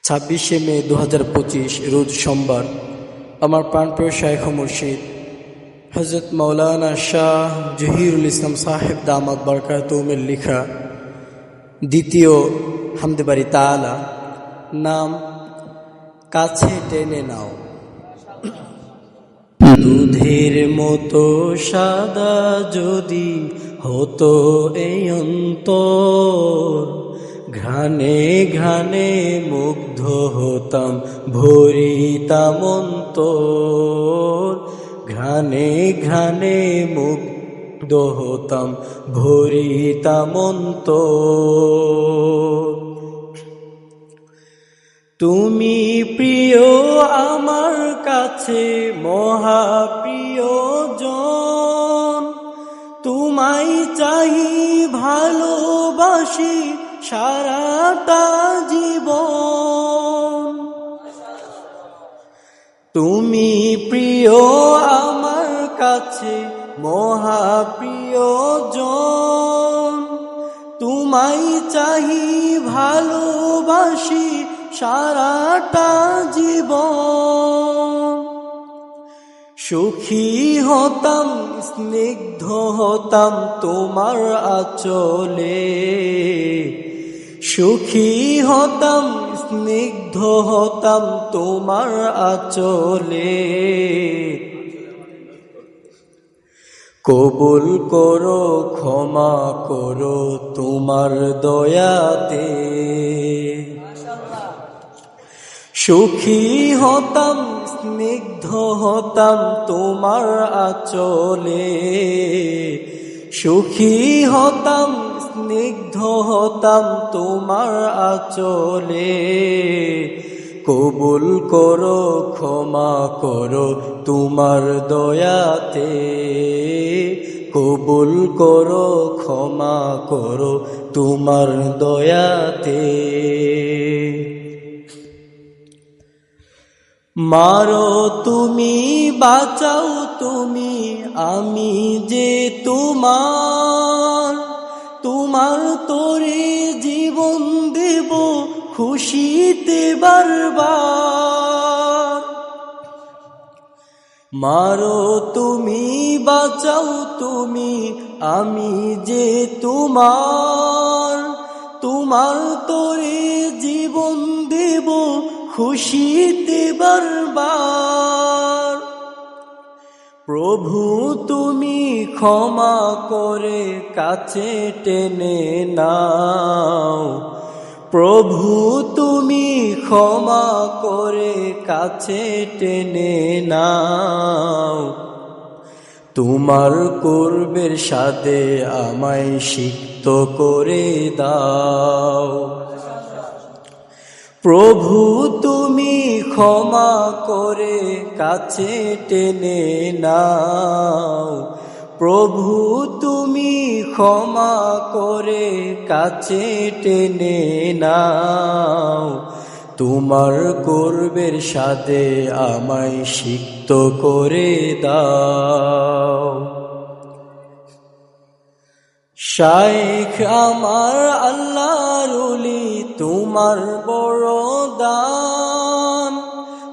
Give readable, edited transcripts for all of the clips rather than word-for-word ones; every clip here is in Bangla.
26 মে 2025 রোজ সোমবার আমার প্রাণপ্রিয় শাইখ ও মুর্শিদ হযরত মাওলানা শাহ জহিরুল ইসলাম সাহেব দামাত বরকাতুহুমের লিখা দ্বিতীয় হামদে বারি তাআলা নাম কাছে টেনে নাও। দুধের মতো সাদা যদি হতো এই অন্তর, ঘ্রাণে ঘ্রাণে মুগ্ধ হতাম ভরিতাম অন্তর, ঘ্রাণে ঘ্রাণে মুগ্ধ হতাম ভরিতাম অন্তর। তুমি প্রিয় আমার কাছে মহাপ্রিয় জন, তোমায় চাহি ভালোবাসি সারাটা জীবন। তুমি প্রিয় আমার কাছে মহাপ্রিয় জন, তোমায় চাহি ভালোবাসি সারাটা জীবন। সুখী হতাম স্নিগ্ধ হতাম তোমার আঁচলে, সুখী হতাম স্নিগ্ধ হতাম তোমার আঁচলে। কবুল করো ক্ষমা করো তোমার দয়াতে, সুখী হতাম স্নিগ্ধ হতাম তোমার আঁচলে, সুখী হতাম স্নিগ্ধ হতাম তোমার আঁচলে। কবুল করো ক্ষমা করো তোমার দয়াতে, কবুল করো ক্ষমা করো তোমার দয়াতে। মারো তুমি বাঁচাও তুমি আমি যে তোমার, তোমার তোরে জীবন দেব খুশিতে বারবার। মারো তুমি বাঁচাও তুমি আমি যে তোমার, তোমার তোরে জীবন দেব খুশিতে বারবার। প্রভু তুমি ক্ষমা করে কাছে টেনে নাও, প্রভু তুমি ক্ষমা করে কাছে টেনে নাও। তোমার কুরবের সাথে আমায় সিক্ত করে দাও। প্রভু তুমি ক্ষমা করে কাছে টেনে নাও, প্রভু তুমি ক্ষমা করে কাছে টেনে নাও। তোমার কুরবের সাথে আমায় সিক্ত করে দাও। শাইখ আমার আল্লাহর ওলি তোমার বড় দান,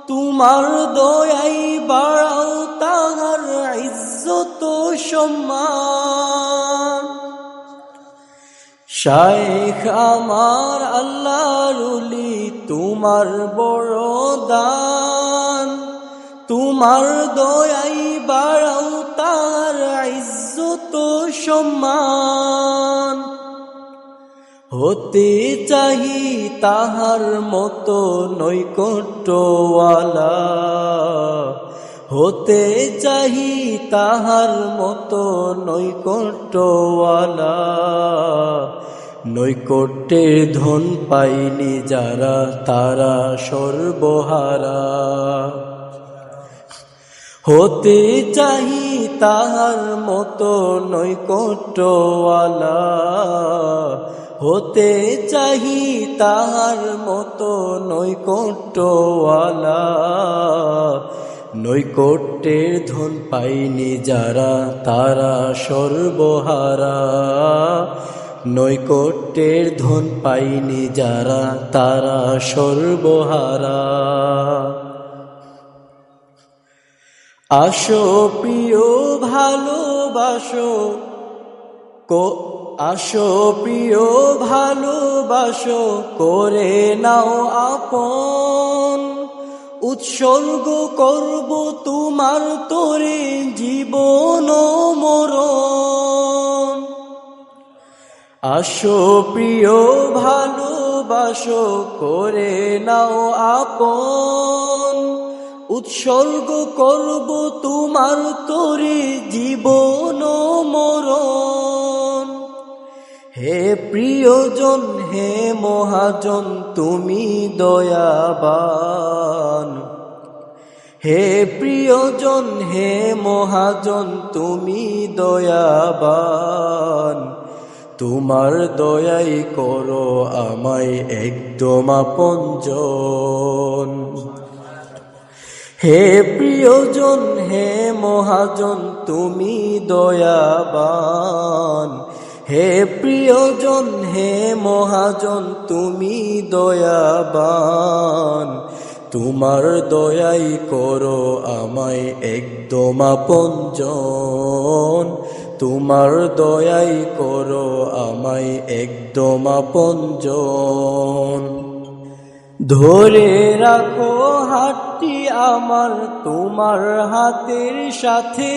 তোমার দয়াই বাড়াও তাহার ইজ্জত সম্মান। শাইখ আমার আল্লাহর ওলি তোমার বড় দান, তোমার দয়াই বাড়াও তাহার ইজ্জত সম্মান। হতে চাহি তাহার মতো নৈকট্যওয়ালা, হতে চাহি তাহার মতো নৈকট্যওয়ালা। নৈকট্যের ধন পাইনি যারা তারা সর্বহারা। হতে চাহি তাহার মতো নৈকট্যওয়ালা, হতে চাহি তাহার মতো নৈকট্যওয়ালা। নৈকট্যের ধন পাইনি যারা তারা সর্বহারা। নৈকট্যের ধন পাইনি যারা তারা সর্বহারা। আসো প্রিয় ভালোবাসো, আসো প্রিয় ভালোবাসো, করে নাও আপন। উৎসর্গ করব তোমার তরে জীবন মরণ। আসো প্রিয় ভালোবাসো, করে নাও আপন। উৎসর্গ করব তোমার তরে জীবন মরণ। হে প্রিয়জন, হে মহাজন, তুমি দয়াবান। হে প্রিয়জন, হে মহাজন, তুমি দয়াবান। তোমার দয়াই করো আমায় একদম আপনজন। হে প্রিয়জন, হে মহাজন, তুমি দয়াবান। হে প্রিয়জন, হে মহাজন, তুমি দয়াবান। তোমার দয়াই করো আমায় একদম আপনজন। তোমার দয়াই করো আমায় একদম আপনজন। ধরে রাখো হাতটি আমার তোমার হাতের সাথে,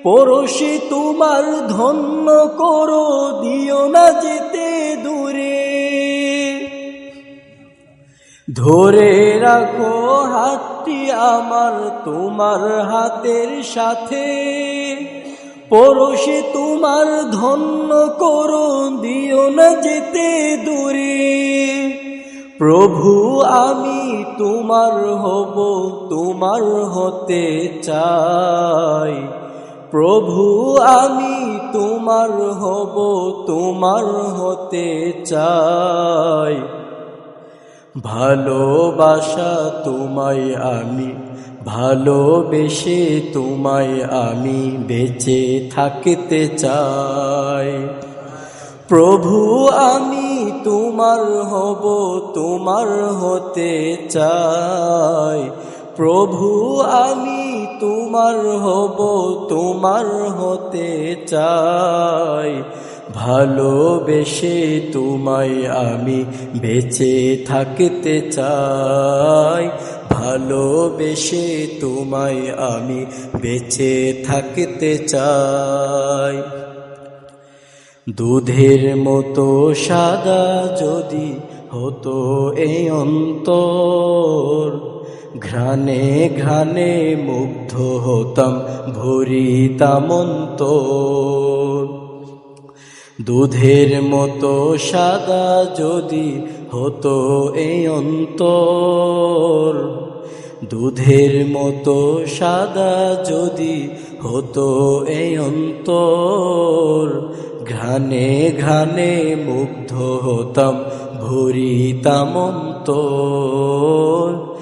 পরশে তোমার ধন্য করো, দিও না যেতে দূরে। ধরে রাখো হাতটি আমার তোমার হাতের সাথে, পরশে তোমার ধন্য করো, দিও না যেতে দূরে। প্রভু আমি তোমার হব, তোমার হতে চাই। প্রভু আমি তোমার হব, তোমার হতে চাই। ভালোবাসা তোমায় আমি, ভালোবেসে তোমায় আমি বেঁচে থাকতে চাই। প্রভু আমি তোমার হব, তোমার হতে চাই। প্রভু আমি তোমার হব, তোমার হতে চাই। ভালোবেসে তোমায় আমি বেঁচে থাকতে চাই। ভালোবেসে তোমায় আমি বেঁচে থাকতে চাই। দুধের মতো সাদা যদি হতো এই অন্তর, ঘ্রাণে ঘ্রাণে মুগ্ধ হতাম, ভরিতাম অন্তর। দুধের মতো সাদা যদি হতো এই অন্তর, দুধের মতো সাদা যদি হতো এই অন্তর। ঘ্রাণে ঘ্রাণে মুগ্ধ হতাম, ভরিতাম অন্তর।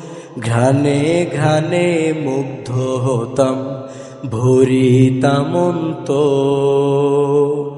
ঘ্রাণে ঘ্রাণে মুগ্ধ হতাম, ভরিতাম অন্তর।